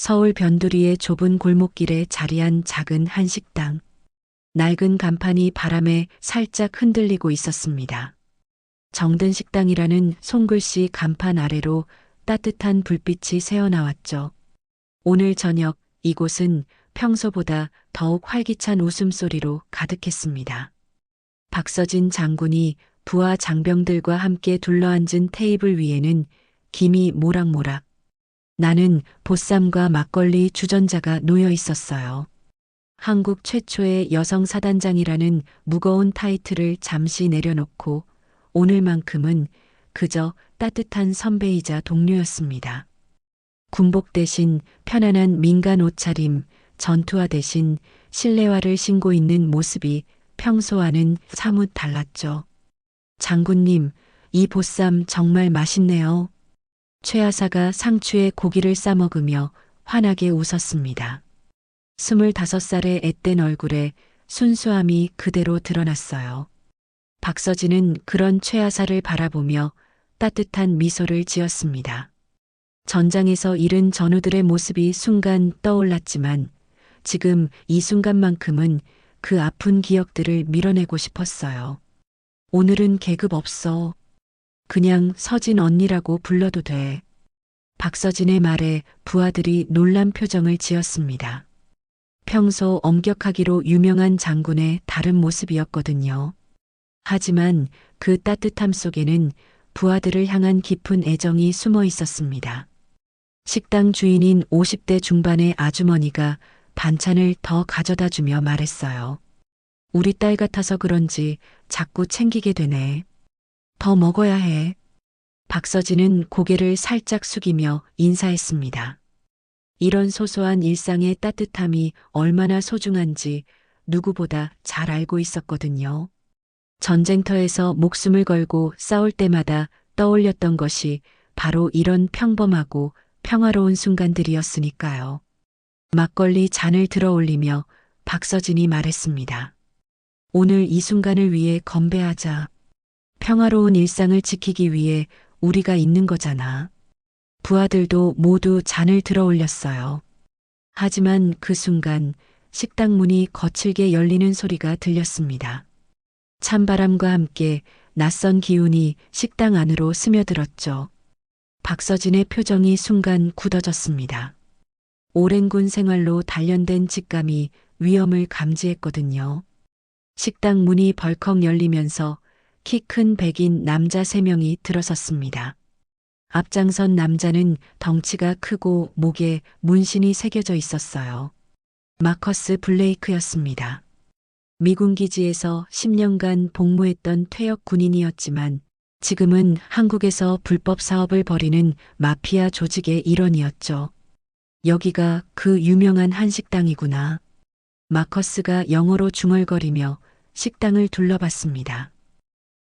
서울 변두리의 좁은 골목길에 자리한 작은 한식당. 낡은 간판이 바람에 살짝 흔들리고 있었습니다. 정든 식당이라는 손글씨 간판 아래로 따뜻한 불빛이 새어나왔죠. 오늘 저녁 이곳은 평소보다 더욱 활기찬 웃음소리로 가득했습니다. 박서진 장군이 부하 장병들과 함께 둘러앉은 테이블 위에는 김이 모락모락, 나는 보쌈과 막걸리 주전자가 놓여 있었어요. 한국 최초의 여성 사단장이라는 무거운 타이틀을 잠시 내려놓고 오늘만큼은 그저 따뜻한 선배이자 동료였습니다. 군복 대신 편안한 민간 옷차림, 전투화 대신 실내화를 신고 있는 모습이 평소와는 사뭇 달랐죠. 장군님, 이 보쌈 정말 맛있네요. 최하사가 상추에 고기를 싸먹으며 환하게 웃었습니다. 25살의 앳된 얼굴에 순수함이 그대로 드러났어요. 박서진은 그런 최하사를 바라보며 따뜻한 미소를 지었습니다. 전장에서 잃은 전우들의 모습이 순간 떠올랐지만 지금 이 순간만큼은 그 아픈 기억들을 밀어내고 싶었어요. 오늘은 계급 없어. 그냥 서진 언니라고 불러도 돼. 박서진의 말에 부하들이 놀란 표정을 지었습니다. 평소 엄격하기로 유명한 장군의 다른 모습이었거든요. 하지만 그 따뜻함 속에는 부하들을 향한 깊은 애정이 숨어 있었습니다. 식당 주인인 50대 중반의 아주머니가 반찬을 더 가져다 주며 말했어요. 우리 딸 같아서 그런지 자꾸 챙기게 되네. 더 먹어야 해. 박서진은 고개를 살짝 숙이며 인사했습니다. 이런 소소한 일상의 따뜻함이 얼마나 소중한지 누구보다 잘 알고 있었거든요. 전쟁터에서 목숨을 걸고 싸울 때마다 떠올렸던 것이 바로 이런 평범하고 평화로운 순간들이었으니까요. 막걸리 잔을 들어 올리며 박서진이 말했습니다. 오늘 이 순간을 위해 건배하자. 평화로운 일상을 지키기 위해 우리가 있는 거잖아. 부하들도 모두 잔을 들어 올렸어요. 하지만 그 순간 식당 문이 거칠게 열리는 소리가 들렸습니다. 찬바람과 함께 낯선 기운이 식당 안으로 스며들었죠. 박서진의 표정이 순간 굳어졌습니다. 오랜 군 생활로 단련된 직감이 위험을 감지했거든요. 식당 문이 벌컥 열리면서 키 큰 백인 남자 3명이 들어섰습니다. 앞장선 남자는 덩치가 크고 목에 문신이 새겨져 있었어요. 마커스 블레이크였습니다. 미군 기지에서 10년간 복무했던 퇴역 군인이었지만 지금은 한국에서 불법 사업을 벌이는 마피아 조직의 일원이었죠. 여기가 그 유명한 한식당이구나. 마커스가 영어로 중얼거리며 식당을 둘러봤습니다.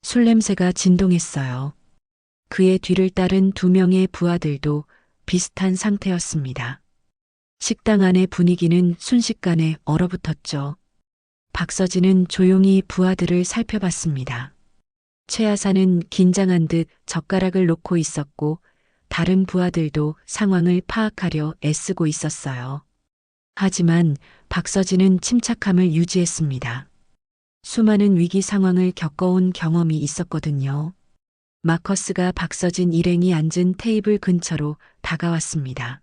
술 냄새가 진동했어요. 그의 뒤를 따른 2명의 부하들도 비슷한 상태였습니다. 식당 안의 분위기는 순식간에 얼어붙었죠. 박서진은 조용히 부하들을 살펴봤습니다. 최하사는 긴장한 듯 젓가락을 놓고 있었고 다른 부하들도 상황을 파악하려 애쓰고 있었어요. 하지만 박서진은 침착함을 유지했습니다. 수많은 위기 상황을 겪어온 경험이 있었거든요. 마커스가 박서진 일행이 앉은 테이블 근처로 다가왔습니다.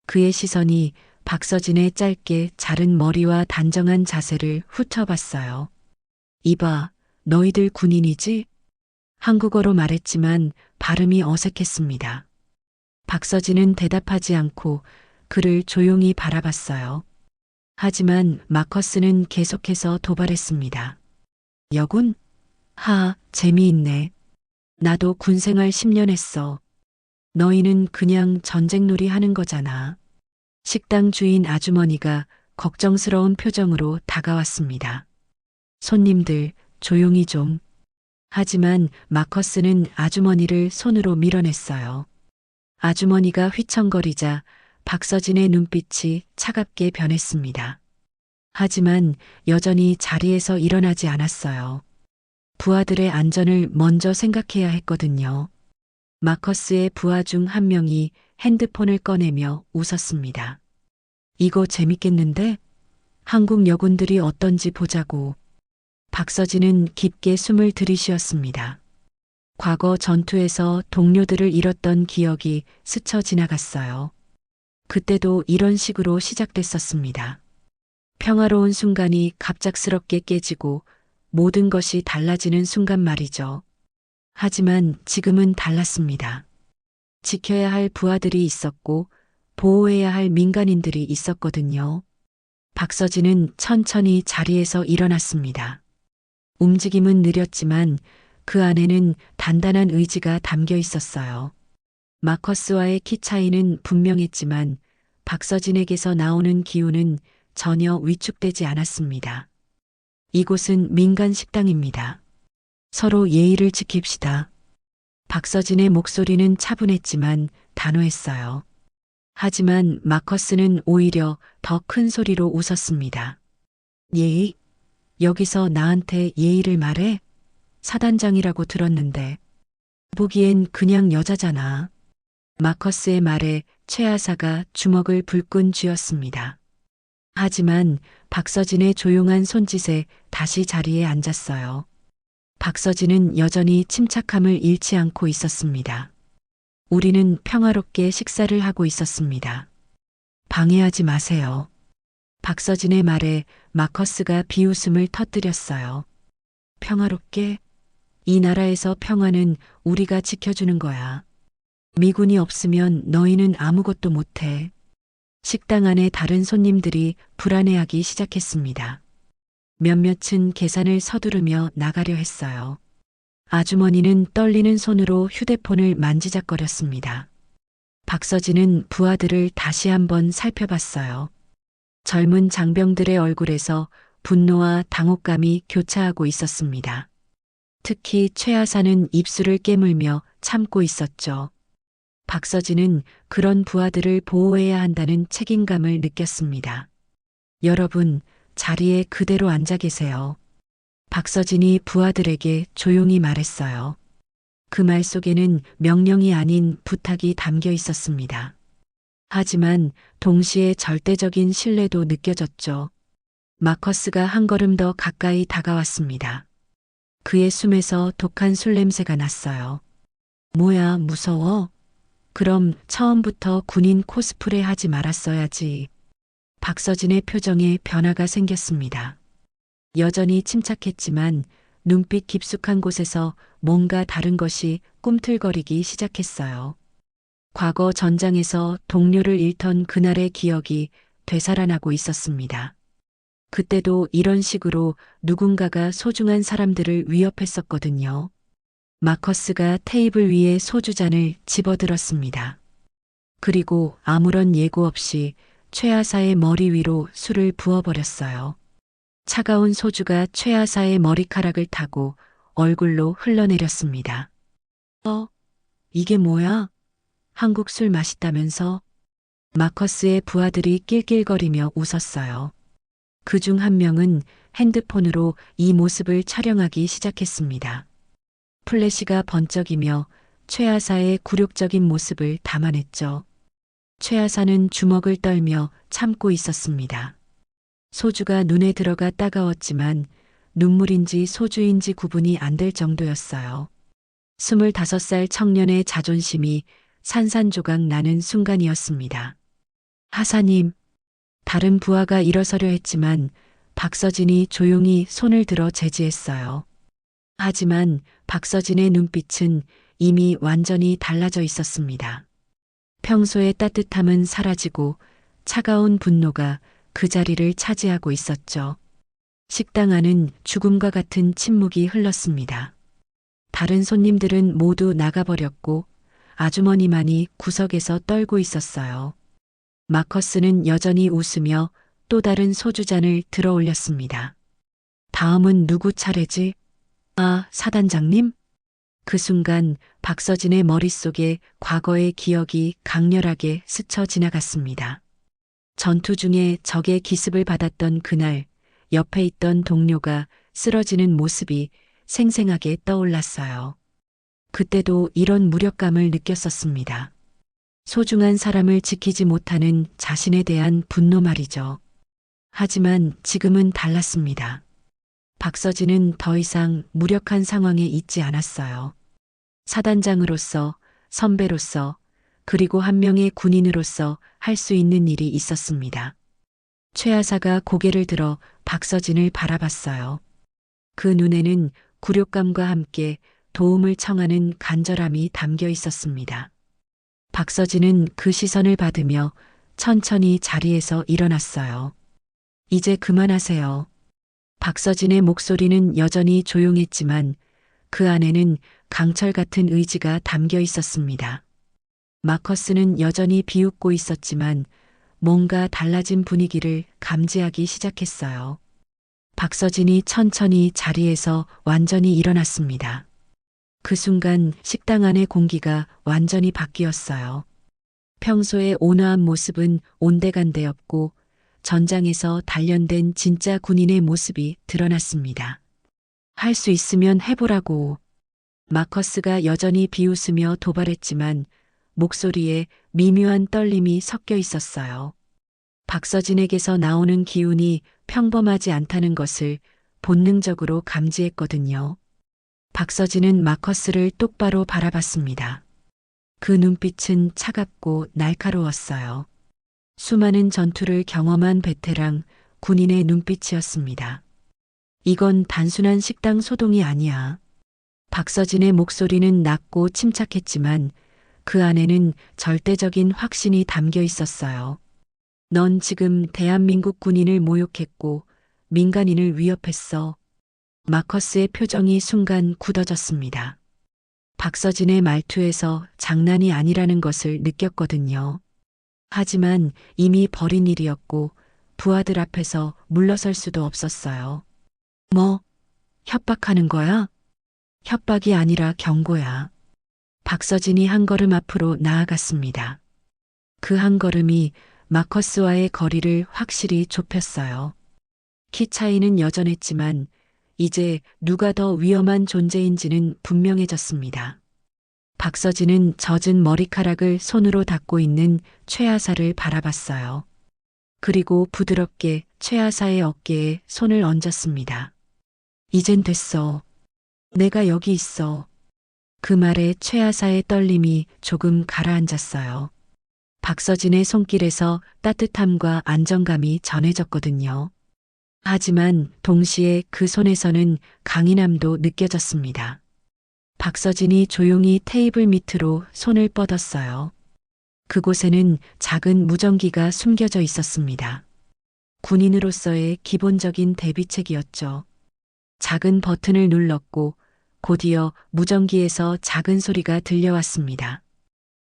그의 시선이 박서진의 짧게 자른 머리와 단정한 자세를 훑어봤어요. 이봐, 너희들 군인이지? 한국어로 말했지만 발음이 어색했습니다. 박서진은 대답하지 않고 그를 조용히 바라봤어요. 하지만 마커스는 계속해서 도발했습니다. 여군? 재미있네. 나도 군생활 10년 했어. 너희는 그냥 전쟁놀이 하는 거잖아. 식당 주인 아주머니가 걱정스러운 표정으로 다가왔습니다. 손님들, 조용히 좀. 하지만 마커스는 아주머니를 손으로 밀어냈어요. 아주머니가 휘청거리자 박서진의 눈빛이 차갑게 변했습니다. 하지만 여전히 자리에서 일어나지 않았어요. 부하들의 안전을 먼저 생각해야 했거든요. 마커스의 부하 중 한 명이 핸드폰을 꺼내며 웃었습니다. 이거 재밌겠는데? 한국 여군들이 어떤지 보자고. 박서진은 깊게 숨을 들이쉬었습니다. 과거 전투에서 동료들을 잃었던 기억이 스쳐 지나갔어요. 그때도 이런 식으로 시작됐었습니다. 평화로운 순간이 갑작스럽게 깨지고 모든 것이 달라지는 순간 말이죠. 하지만 지금은 달랐습니다. 지켜야 할 부하들이 있었고 보호해야 할 민간인들이 있었거든요. 박서진은 천천히 자리에서 일어났습니다. 움직임은 느렸지만 그 안에는 단단한 의지가 담겨 있었어요. 마커스와의 키 차이는 분명했지만 박서진에게서 나오는 기운은 전혀 위축되지 않았습니다. 이곳은 민간 식당입니다. 서로 예의를 지킵시다. 박서진의 목소리는 차분했지만 단호했어요. 하지만 마커스는 오히려 더 큰 소리로 웃었습니다. 예의? 여기서 나한테 예의를 말해? 사단장이라고 들었는데. 보기엔 그냥 여자잖아. 마커스의 말에 최하사가 주먹을 불끈 쥐었습니다. 하지만 박서진의 조용한 손짓에 다시 자리에 앉았어요. 박서진은 여전히 침착함을 잃지 않고 있었습니다. 우리는 평화롭게 식사를 하고 있었습니다. 방해하지 마세요. 박서진의 말에 마커스가 비웃음을 터뜨렸어요. 평화롭게? 이 나라에서 평화는 우리가 지켜주는 거야. 미군이 없으면 너희는 아무것도 못해. 식당 안에 다른 손님들이 불안해하기 시작했습니다. 몇몇은 계산을 서두르며 나가려 했어요. 아주머니는 떨리는 손으로 휴대폰을 만지작거렸습니다. 박서진은 부하들을 다시 한번 살펴봤어요. 젊은 장병들의 얼굴에서 분노와 당혹감이 교차하고 있었습니다. 특히 최하사는 입술을 깨물며 참고 있었죠. 박서진은 그런 부하들을 보호해야 한다는 책임감을 느꼈습니다. 여러분, 자리에 그대로 앉아 계세요. 박서진이 부하들에게 조용히 말했어요. 그 말 속에는 명령이 아닌 부탁이 담겨 있었습니다. 하지만 동시에 절대적인 신뢰도 느껴졌죠. 마커스가 한 걸음 더 가까이 다가왔습니다. 그의 숨에서 독한 술 냄새가 났어요. 뭐야, 무서워? 그럼 처음부터 군인 코스프레 하지 말았어야지. 박서진의 표정에 변화가 생겼습니다. 여전히 침착했지만 눈빛 깊숙한 곳에서 뭔가 다른 것이 꿈틀거리기 시작했어요. 과거 전장에서 동료를 잃던 그날의 기억이 되살아나고 있었습니다. 그때도 이런 식으로 누군가가 소중한 사람들을 위협했었거든요. 마커스가 테이블 위에 소주잔을 집어들었습니다. 그리고 아무런 예고 없이 최하사의 머리 위로 술을 부어버렸어요. 차가운 소주가 최하사의 머리카락을 타고 얼굴로 흘러내렸습니다. 이게 뭐야? 한국 술 맛있다면서? 마커스의 부하들이 낄낄거리며 웃었어요. 그중 한 명은 핸드폰으로 이 모습을 촬영하기 시작했습니다. 플래시가 번쩍이며 최하사의 굴욕적인 모습을 담아냈죠. 최하사는 주먹을 떨며 참고 있었습니다. 소주가 눈에 들어가 따가웠지만 눈물인지 소주인지 구분이 안 될 정도였어요. 25살 청년의 자존심이 산산조각 나는 순간이었습니다. 하사님, 다른 부하가 일어서려 했지만 박서진이 조용히 손을 들어 제지했어요. 하지만 박서진의 눈빛은 이미 완전히 달라져 있었습니다. 평소의 따뜻함은 사라지고 차가운 분노가 그 자리를 차지하고 있었죠. 식당 안은 죽음과 같은 침묵이 흘렀습니다. 다른 손님들은 모두 나가버렸고 아주머니만이 구석에서 떨고 있었어요. 마커스는 여전히 웃으며 또 다른 소주잔을 들어 올렸습니다. 다음은 누구 차례지? 아, 사단장님? 그 순간 박서진의 머릿속에 과거의 기억이 강렬하게 스쳐 지나갔습니다. 전투 중에 적의 기습을 받았던 그날 옆에 있던 동료가 쓰러지는 모습이 생생하게 떠올랐어요. 그때도 이런 무력감을 느꼈었습니다. 소중한 사람을 지키지 못하는 자신에 대한 분노 말이죠. 하지만 지금은 달랐습니다. 박서진은 더 이상 무력한 상황에 있지 않았어요. 사단장으로서, 선배로서, 그리고 한 명의 군인으로서 할 수 있는 일이 있었습니다. 최하사가 고개를 들어 박서진을 바라봤어요. 그 눈에는 굴욕감과 함께 도움을 청하는 간절함이 담겨 있었습니다. 박서진은 그 시선을 받으며 천천히 자리에서 일어났어요. 이제 그만하세요. 박서진의 목소리는 여전히 조용했지만 그 안에는 강철 같은 의지가 담겨 있었습니다. 마커스는 여전히 비웃고 있었지만 뭔가 달라진 분위기를 감지하기 시작했어요. 박서진이 천천히 자리에서 완전히 일어났습니다. 그 순간 식당 안의 공기가 완전히 바뀌었어요. 평소의 온화한 모습은 온데간데였고 전장에서 단련된 진짜 군인의 모습이 드러났습니다. 할 수 있으면 해보라고. 마커스가 여전히 비웃으며 도발했지만 목소리에 미묘한 떨림이 섞여 있었어요. 박서진에게서 나오는 기운이 평범하지 않다는 것을 본능적으로 감지했거든요. 박서진은 마커스를 똑바로 바라봤습니다. 그 눈빛은 차갑고 날카로웠어요. 수많은 전투를 경험한 베테랑 군인의 눈빛이었습니다. 이건 단순한 식당 소동이 아니야. 박서진의 목소리는 낮고 침착했지만 그 안에는 절대적인 확신이 담겨 있었어요. 넌 지금 대한민국 군인을 모욕했고 민간인을 위협했어. 마커스의 표정이 순간 굳어졌습니다. 박서진의 말투에서 장난이 아니라는 것을 느꼈거든요. 하지만 이미 벌인 일이었고 부하들 앞에서 물러설 수도 없었어요. 뭐, 협박하는 거야? 협박이 아니라 경고야. 박서진이 한 걸음 앞으로 나아갔습니다. 그 한 걸음이 마커스와의 거리를 확실히 좁혔어요. 키 차이는 여전했지만 이제 누가 더 위험한 존재인지는 분명해졌습니다. 박서진은 젖은 머리카락을 손으로 닦고 있는 최하사를 바라봤어요. 그리고 부드럽게 최하사의 어깨에 손을 얹었습니다. 이젠 됐어. 내가 여기 있어. 그 말에 최하사의 떨림이 조금 가라앉았어요. 박서진의 손길에서 따뜻함과 안정감이 전해졌거든요. 하지만 동시에 그 손에서는 강인함도 느껴졌습니다. 박서진이 조용히 테이블 밑으로 손을 뻗었어요. 그곳에는 작은 무전기가 숨겨져 있었습니다. 군인으로서의 기본적인 대비책이었죠. 작은 버튼을 눌렀고 곧이어 무전기에서 작은 소리가 들려왔습니다.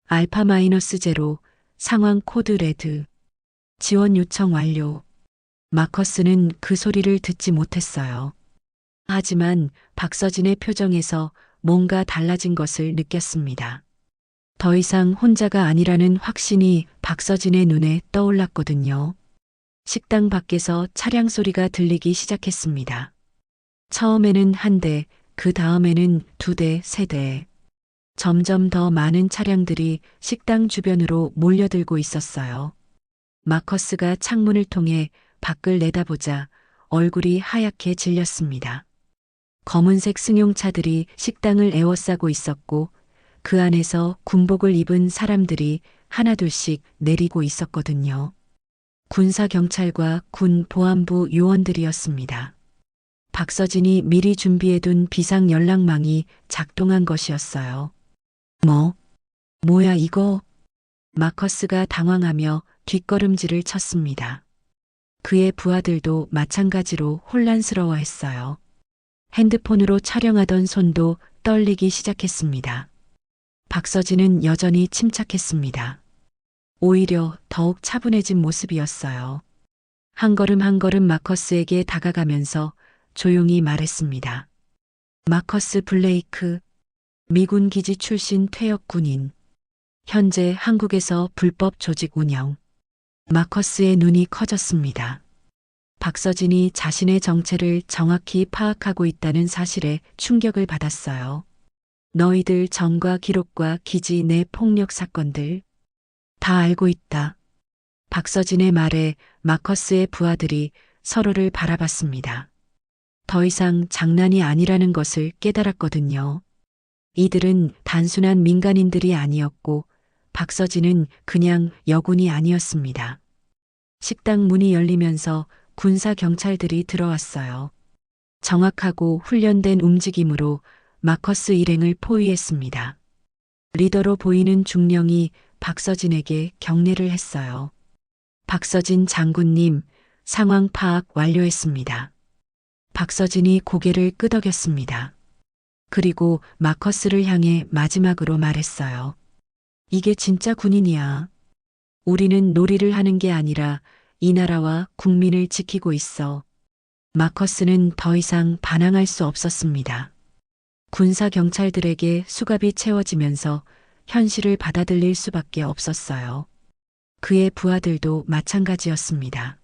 알파 마이너스 제로, 상황 코드 레드, 지원 요청 완료. 마커스는 그 소리를 듣지 못했어요. 하지만 박서진의 표정에서 뭔가 달라진 것을 느꼈습니다. 더 이상 혼자가 아니라는 확신이 박서진의 눈에 떠올랐거든요. 식당 밖에서 차량 소리가 들리기 시작했습니다. 처음에는 한 대, 그 다음에는 두 대, 세 대. 점점 더 많은 차량들이 식당 주변으로 몰려들고 있었어요. 마커스가 창문을 통해 밖을 내다보자 얼굴이 하얗게 질렸습니다. 검은색 승용차들이 식당을 에워싸고 있었고 그 안에서 군복을 입은 사람들이 하나둘씩 내리고 있었거든요. 군사경찰과 군 보안부 요원들이었습니다. 박서진이 미리 준비해둔 비상 연락망이 작동한 것이었어요. 뭐야 이거? 마커스가 당황하며 뒷걸음질을 쳤습니다. 그의 부하들도 마찬가지로 혼란스러워했어요. 핸드폰으로 촬영하던 손도 떨리기 시작했습니다. 박서진은 여전히 침착했습니다. 오히려 더욱 차분해진 모습이었어요. 한 걸음 한 걸음 마커스에게 다가가면서 조용히 말했습니다. 마커스 블레이크, 미군 기지 출신 퇴역 군인. 현재 한국에서 불법 조직 운영. 마커스의 눈이 커졌습니다. 박서진이 자신의 정체를 정확히 파악하고 있다는 사실에 충격을 받았어요. 너희들 전과 기록과 기지 내 폭력 사건들, 다 알고 있다. 박서진의 말에 마커스의 부하들이 서로를 바라봤습니다. 더 이상 장난이 아니라는 것을 깨달았거든요. 이들은 단순한 민간인들이 아니었고 박서진은 그냥 여군이 아니었습니다. 식당 문이 열리면서 군사 경찰들이 들어왔어요. 정확하고 훈련된 움직임으로 마커스 일행을 포위했습니다. 리더로 보이는 중령이 박서진에게 경례를 했어요. 박서진 장군님, 상황 파악 완료했습니다. 박서진이 고개를 끄덕였습니다. 그리고 마커스를 향해 마지막으로 말했어요. 이게 진짜 군인이야. 우리는 놀이를 하는 게 아니라 이 나라와 국민을 지키고 있어. 마커스는 더 이상 반항할 수 없었습니다. 군사 경찰들에게 수갑이 채워지면서 현실을 받아들일 수밖에 없었어요. 그의 부하들도 마찬가지였습니다.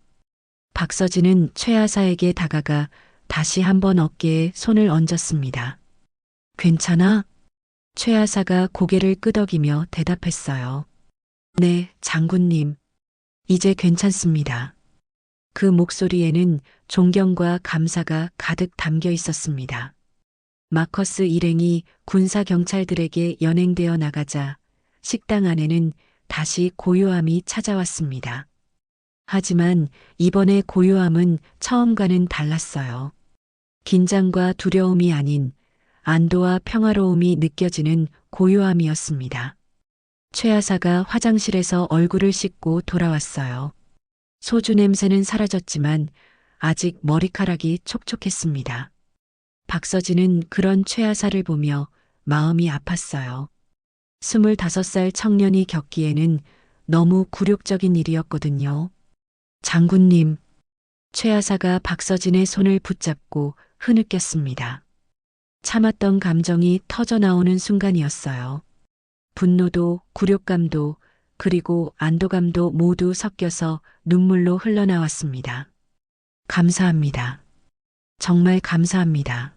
박서진은 최하사에게 다가가 다시 한번 어깨에 손을 얹었습니다. 괜찮아? 최하사가 고개를 끄덕이며 대답했어요. 네, 장군님. 이제 괜찮습니다. 그 목소리에는 존경과 감사가 가득 담겨 있었습니다. 마커스 일행이 군사 경찰들에게 연행되어 나가자 식당 안에는 다시 고요함이 찾아왔습니다. 하지만 이번의 고요함은 처음과는 달랐어요. 긴장과 두려움이 아닌 안도와 평화로움이 느껴지는 고요함이었습니다. 최하사가 화장실에서 얼굴을 씻고 돌아왔어요. 소주 냄새는 사라졌지만 아직 머리카락이 촉촉했습니다. 박서진은 그런 최하사를 보며 마음이 아팠어요. 25살 청년이 겪기에는 너무 굴욕적인 일이었거든요. 장군님, 최하사가 박서진의 손을 붙잡고 흐느꼈습니다. 참았던 감정이 터져 나오는 순간이었어요. 분노도 굴욕감도 그리고 안도감도 모두 섞여서 눈물로 흘러나왔습니다. 감사합니다. 정말 감사합니다.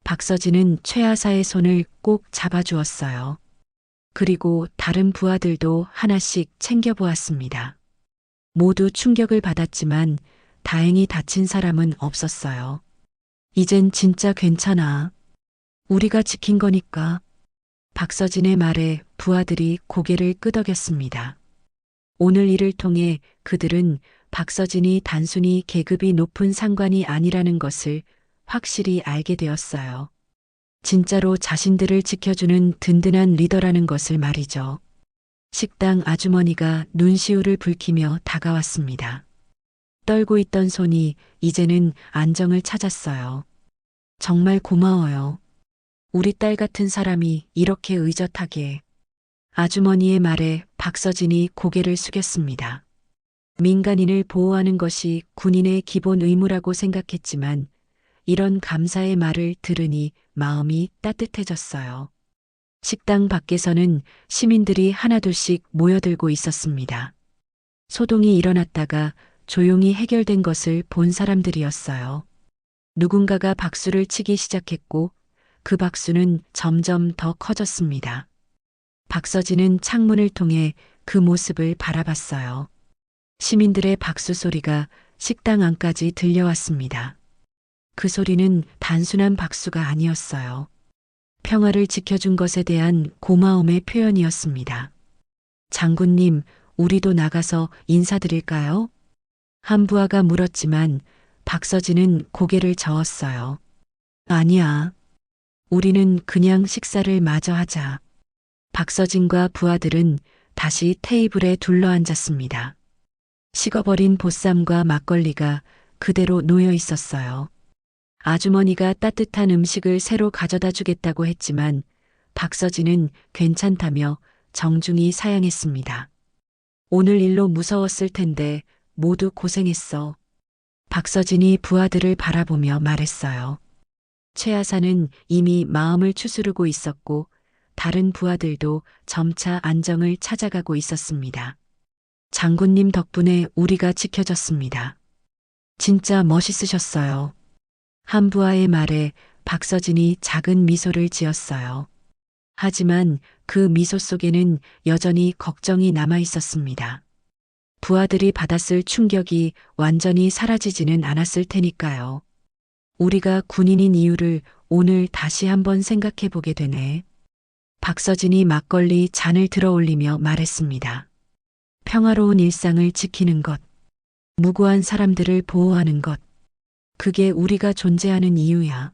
박서진은 최하사의 손을 꼭 잡아주었어요. 그리고 다른 부하들도 하나씩 챙겨보았습니다. 모두 충격을 받았지만 다행히 다친 사람은 없었어요. 이젠 진짜 괜찮아. 우리가 지킨 거니까. 박서진의 말에 부하들이 고개를 끄덕였습니다. 오늘 일을 통해 그들은 박서진이 단순히 계급이 높은 상관이 아니라는 것을 확실히 알게 되었어요. 진짜로 자신들을 지켜주는 든든한 리더라는 것을 말이죠. 식당 아주머니가 눈시울을 붉히며 다가왔습니다. 떨고 있던 손이 이제는 안정을 찾았어요. 정말 고마워요. 우리 딸 같은 사람이 이렇게 의젓하게. 아주머니의 말에 박서진이 고개를 숙였습니다. 민간인을 보호하는 것이 군인의 기본 의무라고 생각했지만 이런 감사의 말을 들으니 마음이 따뜻해졌어요. 식당 밖에서는 시민들이 하나둘씩 모여들고 있었습니다. 소동이 일어났다가 조용히 해결된 것을 본 사람들이었어요. 누군가가 박수를 치기 시작했고 그 박수는 점점 더 커졌습니다. 박서진은 창문을 통해 그 모습을 바라봤어요. 시민들의 박수 소리가 식당 안까지 들려왔습니다. 그 소리는 단순한 박수가 아니었어요. 평화를 지켜준 것에 대한 고마움의 표현이었습니다. 장군님, 우리도 나가서 인사드릴까요? 한 부하가 물었지만 박서진은 고개를 저었어요. 아니야. 우리는 그냥 식사를 마저 하자. 박서진과 부하들은 다시 테이블에 둘러앉았습니다. 식어버린 보쌈과 막걸리가 그대로 놓여 있었어요. 아주머니가 따뜻한 음식을 새로 가져다 주겠다고 했지만 박서진은 괜찮다며 정중히 사양했습니다. 오늘 일로 무서웠을 텐데 모두 고생했어. 박서진이 부하들을 바라보며 말했어요. 최하사는 이미 마음을 추스르고 있었고 다른 부하들도 점차 안정을 찾아가고 있었습니다. 장군님 덕분에 우리가 지켜졌습니다. 진짜 멋있으셨어요. 한 부하의 말에 박서진이 작은 미소를 지었어요. 하지만 그 미소 속에는 여전히 걱정이 남아 있었습니다. 부하들이 받았을 충격이 완전히 사라지지는 않았을 테니까요. 우리가 군인인 이유를 오늘 다시 한번 생각해 보게 되네. 박서진이 막걸리 잔을 들어 올리며 말했습니다. 평화로운 일상을 지키는 것, 무고한 사람들을 보호하는 것, 그게 우리가 존재하는 이유야.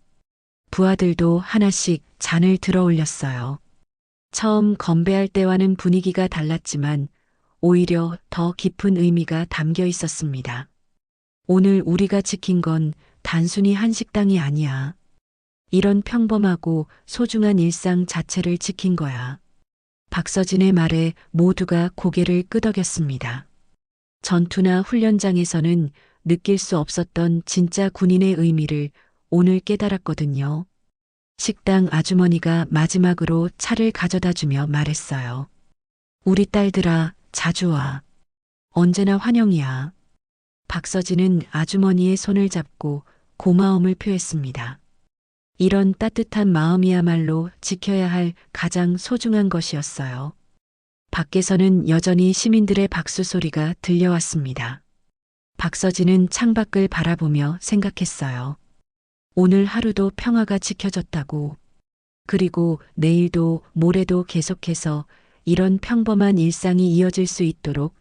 부하들도 하나씩 잔을 들어 올렸어요. 처음 건배할 때와는 분위기가 달랐지만 오히려 더 깊은 의미가 담겨 있었습니다. 오늘 우리가 지킨 건 단순히 한 식당이 아니야. 이런 평범하고 소중한 일상 자체를 지킨 거야. 박서진의 말에 모두가 고개를 끄덕였습니다. 전투나 훈련장에서는 느낄 수 없었던 진짜 군인의 의미를 오늘 깨달았거든요. 식당 아주머니가 마지막으로 차를 가져다 주며 말했어요. 우리 딸들아, 자주 와. 언제나 환영이야. 박서진은 아주머니의 손을 잡고 고마움을 표했습니다. 이런 따뜻한 마음이야말로 지켜야 할 가장 소중한 것이었어요. 밖에서는 여전히 시민들의 박수 소리가 들려왔습니다. 박서진은 창밖을 바라보며 생각했어요. 오늘 하루도 평화가 지켜졌다고. 그리고 내일도 모레도 계속해서 이런 평범한 일상이 이어질 수 있도록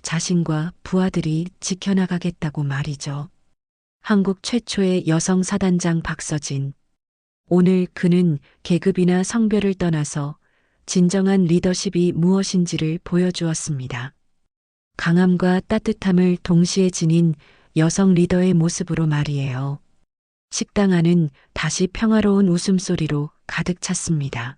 자신과 부하들이 지켜나가겠다고 말이죠. 한국 최초의 여성 사단장 박서진. 오늘 그는 계급이나 성별을 떠나서 진정한 리더십이 무엇인지를 보여주었습니다. 강함과 따뜻함을 동시에 지닌 여성 리더의 모습으로 말이에요. 식당 안은 다시 평화로운 웃음소리로 가득 찼습니다.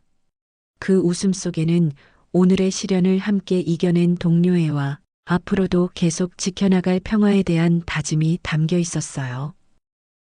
그 웃음 속에는 오늘의 시련을 함께 이겨낸 동료애와 앞으로도 계속 지켜나갈 평화에 대한 다짐이 담겨 있었어요.